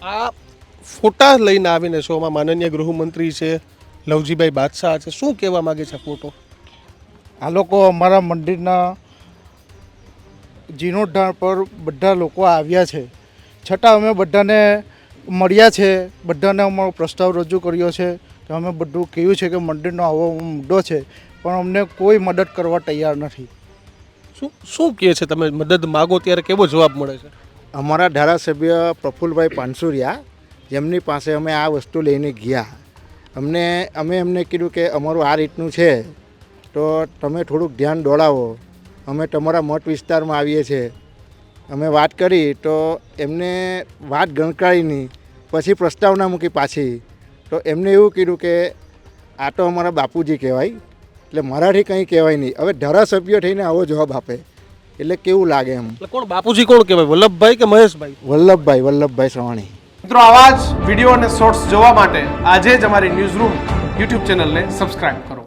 આ ફોટા લઈને આવીને શોમાં માનનીય ગૃહમંત્રી છે, લવજીભાઈ બાદશાહ છે, શું કહેવા માગે છે ફોટો? આ લોકો અમારા મંદિરના જીર્ણોદ્ધાર પર બધા લોકો આવ્યા છે, છતાં અમે બધાને મળ્યા છે, બધાને અમારો પ્રસ્તાવ રજૂ કર્યો છે કે અમે બધું કહ્યું છે કે મંદિરનો આવો મુદ્દો છે, પણ અમને કોઈ મદદ કરવા તૈયાર નથી. શું કહે છે? તમે મદદ માગો ત્યારે કેવો જવાબ મળે છે? અમારા ધારાસભ્ય પ્રફુલભાઈ પાનસુરિયા, જેમની પાસે અમે આ વસ્તુ લઈને ગયા, અમે એમને કીધું કે અમારું આ રીતનું છે તો તમે થોડુંક ધ્યાન દોડાવો, અમે તમારા મત વિસ્તારમાં આવીએ છીએ. અમે વાત કરી તો એમને વાત ગણકારી નહીં, પછી પ્રસ્તાવના મૂકી પાછી. તો એમને એવું કીધું કે આ તો અમારા બાપુજી કહેવાય, એટલે મારાથી કંઈ કહેવાય નહીં. હવે ધારાસભ્ય થઈને આવો જવાબ આપે એટલે કેવું લાગે એમ. એટલે કોણ બાપુજી કોણ કહેવાય, વલ્લભભાઈ કે મહેશભાઈ? વલ્લભભાઈ શ્રવાણી. મિત્રો, આવા જ વિડીયો અને શોર્ટ્સ જોવા માટે આજે જ અમારી ન્યૂઝ રૂમ યુટ્યુબ ચેનલને સબસ્ક્રાઇબ કરો.